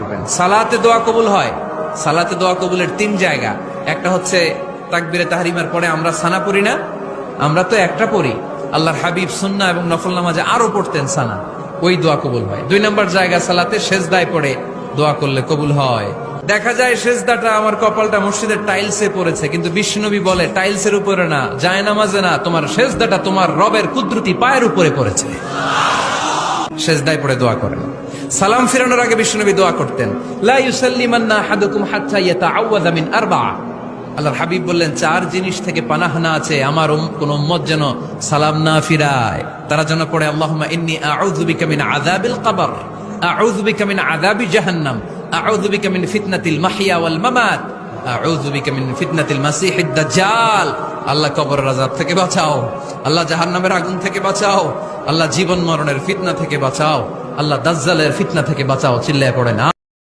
করবেন। সালাতে দোয়া কবুল হয়, সালাতে দোয়া কবুলের 3 জায়গা। একটা হচ্ছে তাকবীরে তাহরিমার পরে আমরা সানা পড়ি না, আমরা তো একটা পড়ি, আল্লাহর হাবিব সুন্নাহ এবং নফল নামাজে আরো পড়তেন সানা, ওই দোয়া কবুল হয়। 2 নম্বর জায়গা সালাতে সেজদায় পড়ে দোয়া করলে কবুল হয়। দেখা যায় সেজদাটা আমার কপালটা মসজিদের টাইলসে পড়েছে, কিন্তু বিশ্বনবী বলে টাইলসের উপরে না, জায়নামাজে না, তোমার সেজদাটা তোমার রবের কুদরতি পায়ের উপরে পড়েছে। সেজদায় পড়ে দোয়া করেন। সালাম ফিরানোর আগে বিশ্বনবী দোয়া করতেন, লা ইউসাল্লিমান্না আহাদুকুম হাত্তা ইয়াতাআওয়াযা মিন আরবা'a। আল্লাহর হাবিব বললেন 4 জিনিস থেকে পানাহানা আছে, আমার কোন উম্মত যেন সালাম না ফিরায়। তারা যেন পড়ে আল্লাহুম্মা ইন্নী আউযু বিকা মিন আযাবিল কবর, আউযু বিকা মিন আযাবি জাহান্নাম, আউযু বিকা মিন ফিতনাতিল মাহইয়া ওয়াল মামাত, আউযু বিকা মিন ফিতনাতিল মাসিহিদ দাজ্জাল। আল্লাহ কবরের আযাব থেকে বাঁচাও, আল্লাহ জাহান্নামের আগুন থেকে বাঁচাও, আল্লাহ জীবন মরণের ফিতনা থেকে বাঁচাও, আল্লাহ দাজ্জালের ফিতনা থেকে বাঁচাও। চিল্লায়ে পড়েন।